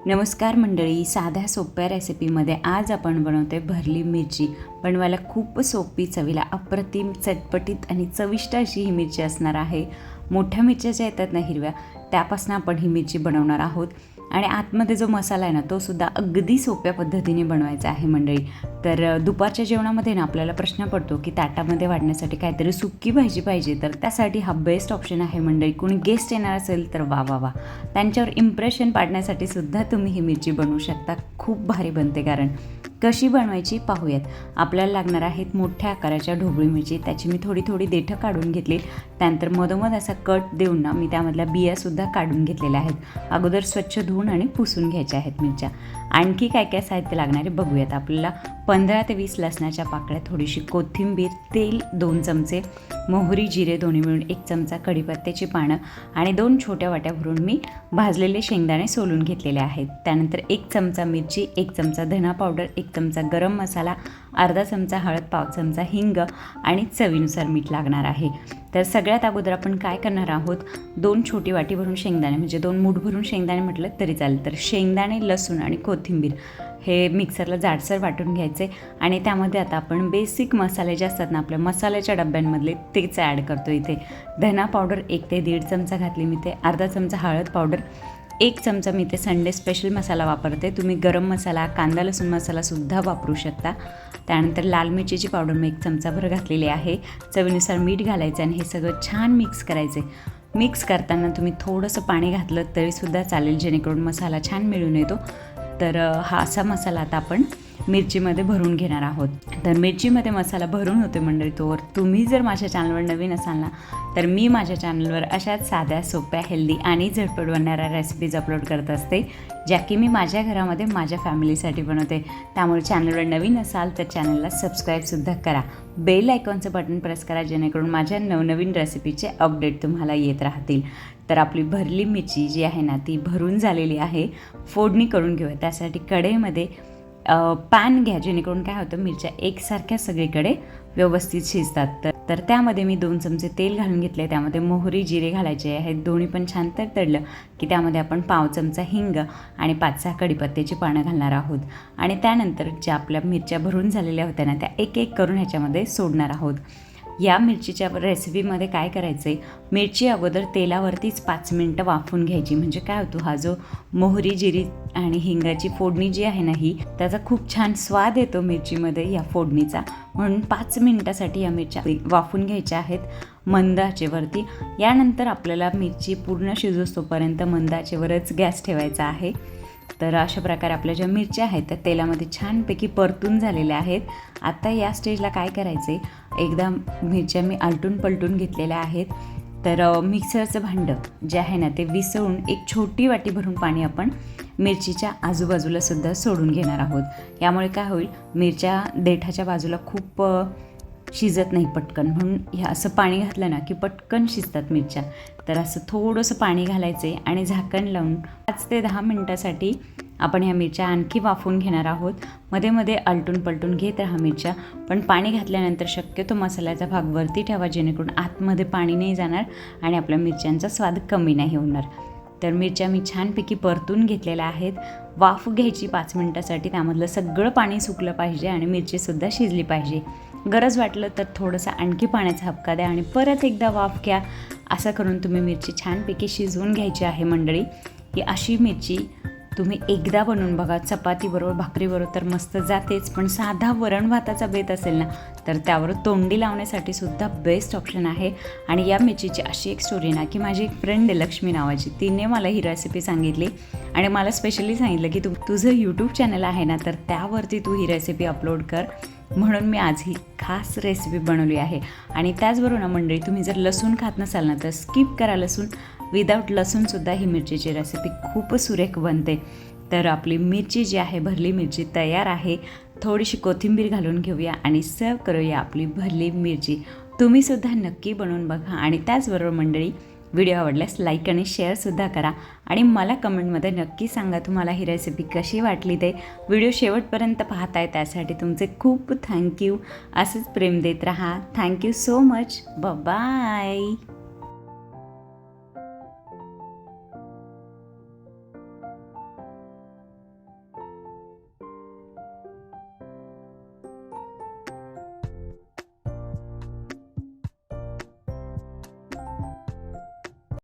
नमस्कार मंडळी, साध्या सोप्या रेसिपीमध्ये आज आपण बनवते भरली मिरची. बनवायला खूप सोपी, चवीला अप्रतिम, चटपटीत आणि चविष्ट अशी ही मिरची असणार आहे. मोठ्या मिरच्या ज्या येतात ना हिरव्या, त्यापासून आपण ही मिरची बनवणार आहोत. आणि आतमध्ये जो मसाला आहे ना, तो सुद्धा अगदी सोप्या पद्धतीने बनवायचा आहे मंडळी. तर दुपारच्या जेवणामध्ये ना आपल्याला प्रश्न पडतो की ताटामध्ये वाढण्यासाठी काहीतरी सुक्की भाजी पाहिजे, तर त्यासाठी हा बेस्ट ऑप्शन आहे मंडळी. कोणी गेस्ट येणार असेल तर वा वा वा, त्यांच्यावर इम्प्रेशन पाडण्यासाठी सुद्धा तुम्ही ही मिरची बनवू शकता. खूप भारी बनते. कारण कशी बनवायची पाहूयात. आपल्याला लागणार आहेत मोठ्या आकाराच्या ढोबळी मिरची. त्याची मी थोडी थोडी देठं काढून घेतली. त्यानंतर मधोमध असा कट देऊन ना मी त्यामधल्या बियासुद्धा काढून घेतलेल्या आहेत. अगोदर स्वच्छ धुवून आणि पुसून घ्यायच्या आहेत मिरच्या. आणखी काय काय साहित्य लागणारे बघूयात. आपल्याला 15 ते 20 लसणाच्या पाकळ्या, थोडीशी कोथिंबीर, तेल 2 चमचे, मोहरी जिरे दोन्ही मिळून 1 चमचा, कढीपत्त्याची पानं आणि 2 छोट्या वाट्या भरून मी भाजलेले शेंगदाणे सोलून घेतलेले आहेत. त्यानंतर 1 चमचा मिरची, 1 चमचा धना पावडर, 1 चमचा गरम मसाला, अर्धा चमचा हळद, पाव चमचा हिंग आणि चवीनुसार मीठ लागणार आहे. तर सगळ्यात अगोदर आपण काय करणार आहोत, 2 छोटी वाटी भरून शेंगदाणे, म्हणजे 2 मूठ भरून शेंगदाणे म्हटलं तरी चालेल. तर शेंगदाणे, लसूण आणि कोथिंबीर हे मिक्सरला जाडसर वाटून घ्यायचे. आणि त्यामध्ये आता आपण बेसिक मसाले जे असतात ना आपल्या मसाल्याच्या डब्यांमधले, तेच ॲड करतो इथे. धना पावडर 1 ते 1.5 चमचा घातली मी ते, अर्धा चमचा हळद पावडर, 1 चमचा मी ते संडे स्पेशल मसाला वापरते. तुम्ही गरम मसाला, कांदा लसूण मसालासुद्धा वापरू शकता. त्यानंतर लाल मिरचीची पावडर मी 1 चमचाभर घातलेली आहे. चवीनुसार मीठ घालायचं आणि हे सगळं छान मिक्स करायचे. मिक्स करताना तुम्ही थोडंसं पाणी घातलं तरीसुद्धा चालेल, जेणेकरून मसाला छान मिळून येतो. तर हा असा मसाला आता आपण मिरचीमध्ये भरून घेणार आहोत. तर मिरचीमध्ये मसाला भरून होते मंडळी. तोवर तुम्ही जर माझ्या चॅनलवर नवीन असाल ना, तर मी माझ्या चॅनलवर अशाच साध्या, सोप्या, हेल्दी आणि झटपट बनणाऱ्या रेसिपीज अपलोड करत असते, ज्या की मी माझ्या घरामध्ये माझ्या फॅमिलीसाठी बनवते. त्यामुळे चॅनलवर नवीन असाल तर चॅनलला सबस्क्राईबसुद्धा करा. बेल आयकॉनचं बटन प्रेस करा, जेणेकरून माझ्या नवनवीन रेसिपीचे अपडेट तुम्हाला येत राहतील. तर आपली भरली मिरची जी आहे ना, ती भरून झालेली आहे. फोडणी करून घेऊया. त्यासाठी कढईमध्ये पॅन घ्या, जेणेकरून काय होतं, मिरच्या एकसारख्या सगळीकडे व्यवस्थित शिजतात. तर त्यामध्ये मी 2 चमचे तेल घालून घेतले. त्यामध्ये मोहरी जिरे घालायचे आहेत. दोन्ही पण छान तडतडलं की त्यामध्ये आपण पाव चमचा हिंग आणि 5-6 कढीपत्त्याची पानं घालणार आहोत. आणि त्यानंतर ज्या आपल्या मिरच्या भरून झालेल्या होत्या ना, त्या एक एक करून ह्याच्यामध्ये सोडणार आहोत. या मिरचीच्या रेसिपीमध्ये काय करायचं आहे, मिरची अगोदर तेलावरतीच 5 मिनटं वाफवून घ्यायची. म्हणजे काय होतो, हा जो मोहरी जिरी आणि हिंगाची फोडणी जी आहे ना, ही त्याचा खूप छान स्वाद येतो मिरचीमध्ये या फोडणीचा. म्हणून 5 मिनटासाठी या मिरच्या वाफवून घ्यायच्या आहेत मंद आचेवरती. यानंतर आपल्याला मिरची पूर्ण शिजोस्तोपर्यंत मंद आचेवरच गॅस ठेवायचा आहे. तर अशा प्रकारे आपल्या ज्या मिरच्या आहेत त्या तेलामध्ये छानपैकी परतून झालेल्या आहेत. आता या स्टेजला काय करायचे, एकदा मिरच्या मी आलटून पलटून घेतलेल्या आहेत. तर मिक्सरचं भांडं जे आहे ना, ते विसळून 1 छोटी वाटी भरून पाणी आपण मिरचीच्या आजूबाजूला सुद्धा सोडून घेणार आहोत. यामुळे काय होईल, मिरच्या देठाच्या बाजूला खूप शिजत नाही पटकन. म्हणून ह्या असं पाणी घातलं ना की पटकन शिजतात मिरच्या. तर असं थोडंसं पाणी घालायचे आणि झाकण लावून 5 ते 10 मिनटासाठी आपण ह्या मिरच्या आणखी वाफवून घेणार आहोत. मध्ये मध्ये आलटून पलटून घेत राहा मिरच्या. पण पाणी घातल्यानंतर शक्यतो मसाल्याचा भाग वरती ठेवा, जेणेकरून आतमध्ये पाणी नाही जाणार आणि आपल्या मिरच्यांचा स्वाद कमी नाही होणार. तर मिरच्या मी छानपैकी परतून घेतलेल्या आहेत. वाफ घ्यायची 5 मिनटासाठी. त्यामधलं सगळं पाणी सुकलं पाहिजे आणि मिरचीसुद्धा शिजली पाहिजे. गरज वाटलं तर थोडंसं आणखी पाण्याचा हबका द्या आणि परत एकदा वाफ घ्या. असं करून तुम्ही मिरची छानपैकी शिजवून घ्यायची आहे मंडळी. ही अशी मिरची तुम्ही एकदा बनवून बघा. चपातीबरोबर, भाकरीबरोबर तर मस्त जातेच, पण साधा वरण भाताचा बेत असेल ना, तर त्यावर तोंडी लावण्यासाठी सुद्धा बेस्ट ऑप्शन आहे. आणि या मिरचीची अशी एक स्टोरी ना, की माझी एक फ्रेंड आहे लक्ष्मी नावाची, तिने मला ही रेसिपी सांगितली आणि मला स्पेशली सांगितलं की तुझं यूट्यूब चॅनल आहे ना, तर त्यावरती तू ही रेसिपी अपलोड कर. म्हणून मी आज ही खास रेसिपी बनवली आहे. आणि त्याचबरोबर ना मंडळी, तुम्ही जर लसूण खात नसाल ना, तर स्किप करा लसूण. विदाऊट लसूणसुद्धा ही मिरचीची रेसिपी खूप सुरेख बनते. तर आपली मिरची जी आहे, भरली मिरची तयार आहे. थोडीशी कोथिंबीर घालून घेऊया आणि सर्व करूया आपली भरली मिरची. तुम्हीसुद्धा नक्की बनवून बघा. आणि त्याचबरोबर मंडळी, व्हिडिओ आवडल्यास लाईक आणि शेअरसुद्धा करा. आणि मला कमेंटमध्ये नक्की सांगा तुम्हाला ही रेसिपी कशी वाटली ते. व्हिडिओ शेवटपर्यंत पाहताय त्यासाठी तुमचे खूप थँक्यू. असंच प्रेम देत राहा. Thank you so much. बाय.